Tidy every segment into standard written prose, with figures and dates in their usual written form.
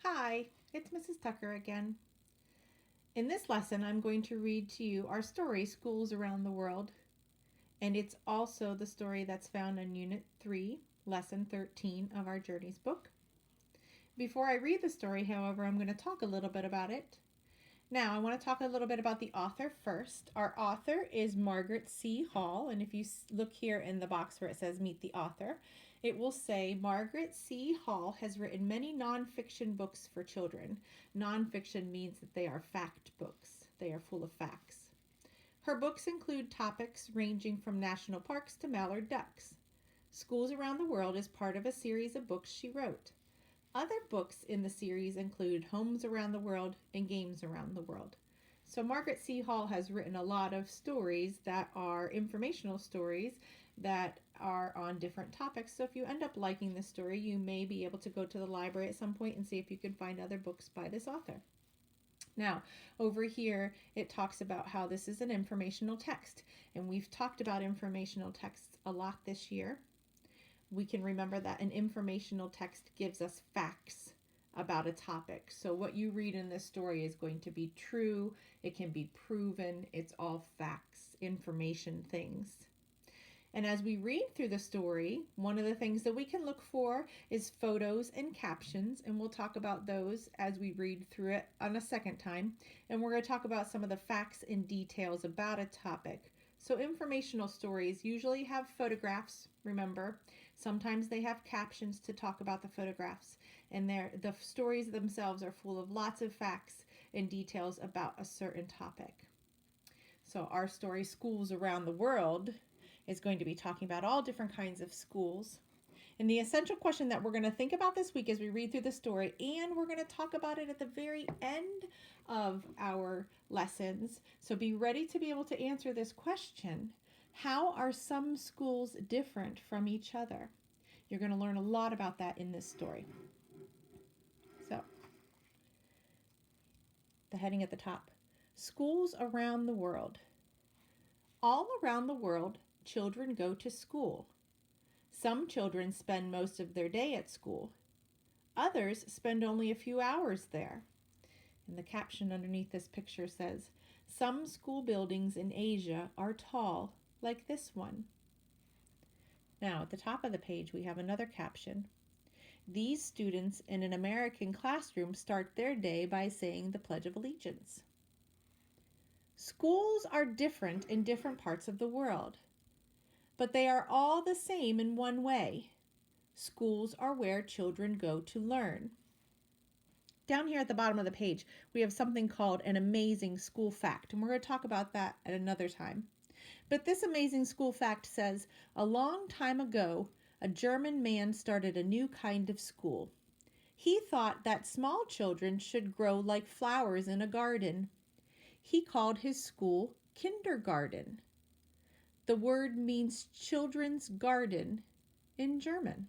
Hi, it's Mrs. Tucker again. In this lesson, I'm going to read to you our story, Schools Around the World, and it's also the story that's found in Unit 3, Lesson 13 of our Journeys book. Before I read the story, however, I'm going to talk a little bit about it. Now, I want to talk a little bit about the author first. Our author is Margaret C. Hall, and if you look here in the box where it says Meet the Author, it will say Margaret C. Hall has written many nonfiction books for children. Nonfiction means that they are fact books. They are full of facts. Her books include topics ranging from national parks to mallard ducks. Schools Around the World is part of a series of books she wrote. Other books in the series include Homes Around the World and Games Around the World. So Margaret C. Hall has written a lot of stories that are informational stories that are on different topics. So if you end up liking this story, you may be able to go to the library at some point and see if you can find other books by this author. Now, over here, it talks about how this is an informational text, and we've talked about informational texts a lot this year. We can remember that an informational text gives us facts about a topic. So what you read in this story is going to be true, it can be proven, it's all facts, information things. And as we read through the story, one of the things that we can look for is photos and captions, and we'll talk about those as we read through it on a second time. And we're going to talk about some of the facts and details about a topic. So informational stories usually have photographs, remember. Sometimes they have captions to talk about the photographs, and the stories themselves are full of lots of facts and details about a certain topic. So our story, Schools Around the World, is going to be talking about all different kinds of schools. And the essential question that we're going to think about this week as we read through the story, and we're going to talk about it at the very end of our lessons. So be ready to be able to answer this question. How are some schools different from each other? You're going to learn a lot about that in this story. So, the heading at the top, Schools Around the World. All around the world, children go to school. Some children spend most of their day at school. Others spend only a few hours there. And the caption underneath this picture says, some school buildings in Asia are tall, like this one. Now, at the top of the page, we have another caption. These students in an American classroom start their day by saying the Pledge of Allegiance. Schools are different in different parts of the world, but they are all the same in one way. Schools are where children go to learn. Down here at the bottom of the page, we have something called an amazing school fact, and we're going to talk about that at another time. But this amazing school fact says, a long time ago, a German man started a new kind of school. He thought that small children should grow like flowers in a garden. He called his school kindergarten. The word means children's garden in German.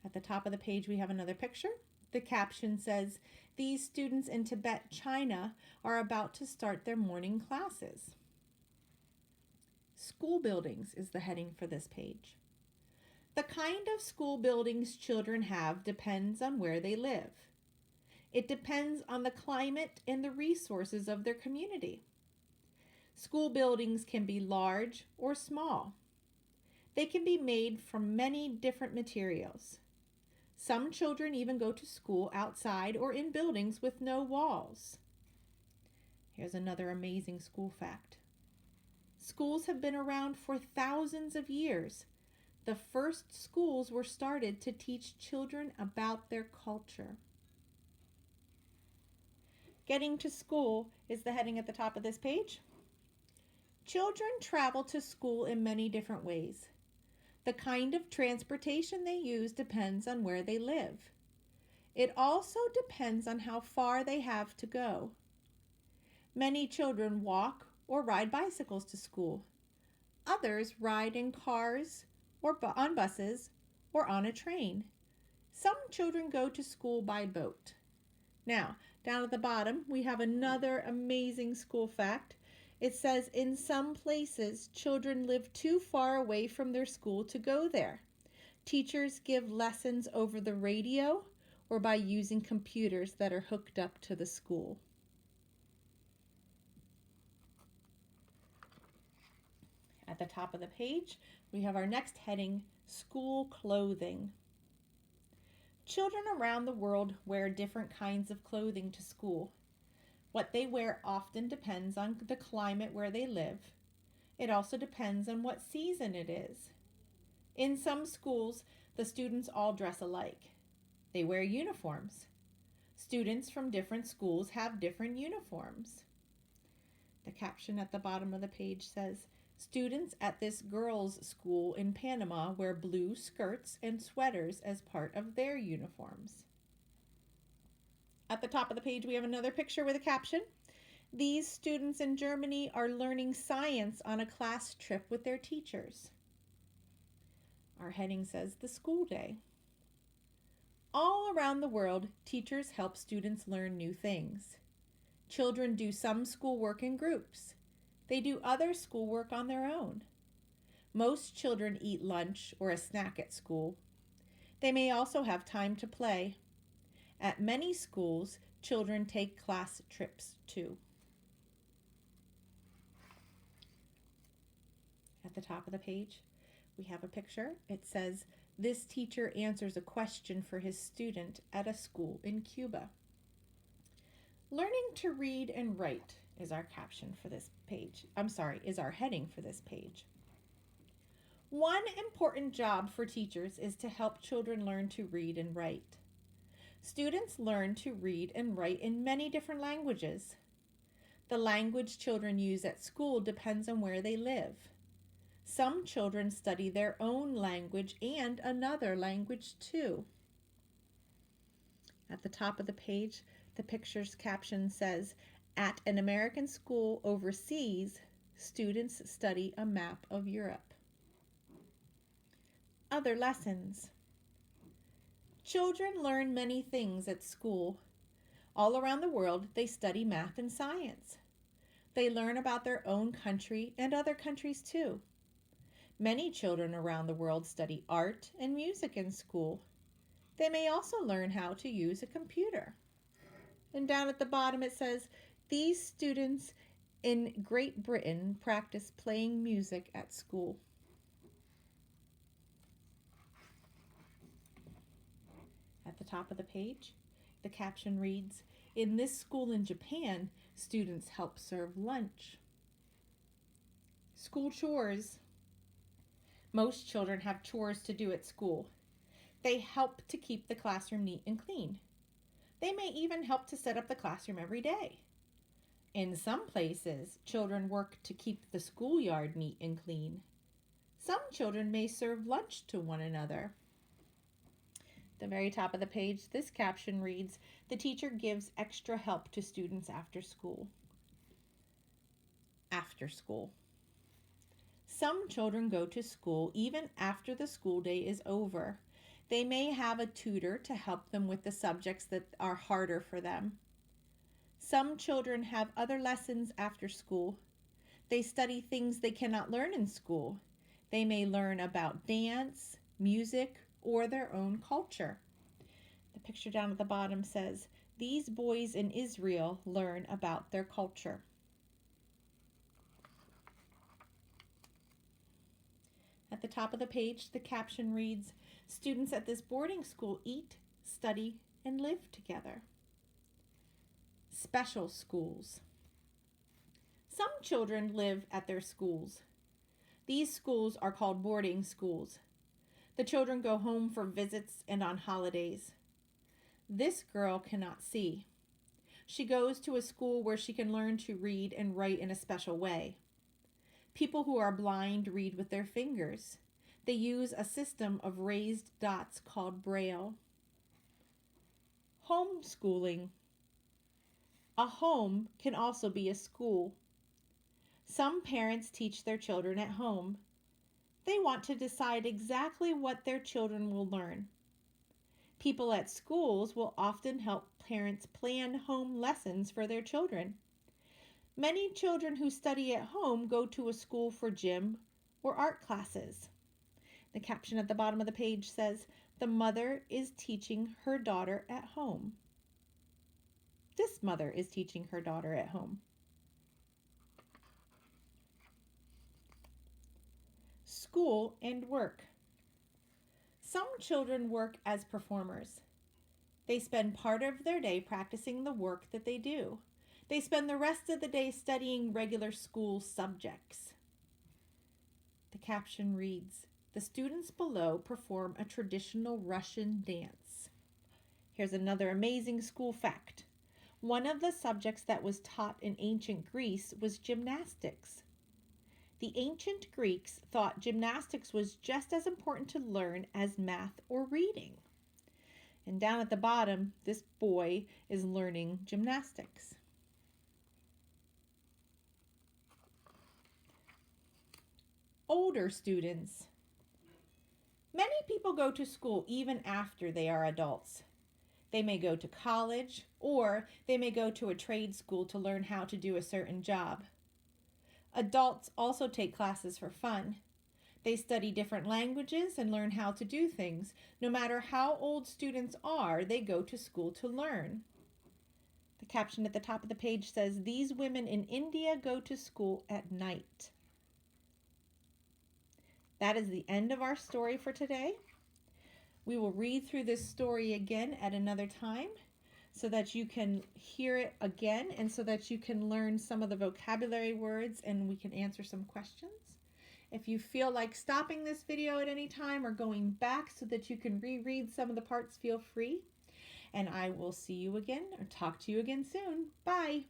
At the top of the page, we have another picture. The caption says, these students in Tibet, China, are about to start their morning classes. School buildings is the heading for this page. The kind of school buildings children have depends on where they live. It depends on the climate and the resources of their community. School buildings can be large or small. They can be made from many different materials. Some children even go to school outside or in buildings with no walls. Here's another amazing school fact. Schools have been around for thousands of years. The first schools were started to teach children about their culture. Getting to school is the heading at the top of this page. Children travel to school in many different ways. The kind of transportation they use depends on where they live. It also depends on how far they have to go. Many children walk or ride bicycles to school. Others ride in cars or on buses or on a train. Some children go to school by boat. Now, down at the bottom, we have another amazing school fact. It says, in some places, children live too far away from their school to go there. Teachers give lessons over the radio or by using computers that are hooked up to the school. At the top of the page, we have our next heading, School Clothing. Children around the world wear different kinds of clothing to school. What they wear often depends on the climate where they live. It also depends on what season it is. In some schools, the students all dress alike. They wear uniforms. Students from different schools have different uniforms. The caption at the bottom of the page says, students at this girls' school in Panama wear blue skirts and sweaters as part of their uniforms. At the top of the page, we have another picture with a caption. These students in Germany are learning science on a class trip with their teachers. Our heading says the school day. All around the world, teachers help students learn new things. Children do some schoolwork in groups. They do other schoolwork on their own. Most children eat lunch or a snack at school. They may also have time to play. At many schools, children take class trips too. At the top of the page, we have a picture. It says, this teacher answers a question for his student at a school in Cuba. Learning to read and write is our caption for this page. Is our heading for this page. One important job for teachers is to help children learn to read and write. Students learn to read and write in many different languages. The language children use at school depends on where they live. Some children study their own language and another language too. At the top of the page, the picture's caption says, at an American school overseas, students study a map of Europe. Other lessons. Children learn many things at school. All around the world, they study math and science. They learn about their own country and other countries too. Many children around the world study art and music in school. They may also learn how to use a computer. And down at the bottom it says, these students in Great Britain practice playing music at school. At the top of the page, the caption reads, in this school in Japan, students help serve lunch. School chores. Most children have chores to do at school. They help to keep the classroom neat and clean. They may even help to set up the classroom every day. In some places, children work to keep the schoolyard neat and clean. Some children may serve lunch to one another. At the very top of the page, this caption reads, the teacher gives extra help to students after school. After school. Some children go to school even after the school day is over. They may have a tutor to help them with the subjects that are harder for them. Some children have other lessons after school. They study things they cannot learn in school. They may learn about dance, music, or their own culture. The picture down at the bottom says, these boys in Israel learn about their culture. At the top of the page, the caption reads, students at this boarding school eat, study, and live together. Special schools. Some children live at their schools. These schools are called boarding schools. The children go home for visits and on holidays. This girl cannot see. She goes to a school where she can learn to read and write in a special way. People who are blind read with their fingers. They use a system of raised dots called Braille. Homeschooling. A home can also be a school. Some parents teach their children at home. They want to decide exactly what their children will learn. People at schools will often help parents plan home lessons for their children. Many children who study at home go to a school for gym or art classes. The caption at the bottom of the page says, "The mother is teaching her daughter at home." This mother is teaching her daughter at home. School and work. Some children work as performers. They spend part of their day practicing the work that they do. They spend the rest of the day studying regular school subjects. The caption reads, "The students below perform a traditional Russian dance." Here's another amazing school fact. One of the subjects that was taught in ancient Greece was gymnastics. The ancient Greeks thought gymnastics was just as important to learn as math or reading. And down at the bottom, this boy is learning gymnastics. Older students. Many people go to school even after they are adults. They may go to college, or they may go to a trade school to learn how to do a certain job. Adults also take classes for fun. They study different languages and learn how to do things. No matter how old students are, they go to school to learn. The caption at the top of the page says, "These women in India go to school at night." That is the end of our story for today. We will read through this story again at another time so that you can hear it again and so that you can learn some of the vocabulary words and we can answer some questions. If you feel like stopping this video at any time or going back so that you can reread some of the parts, feel free. And I will see you again or talk to you again soon. Bye.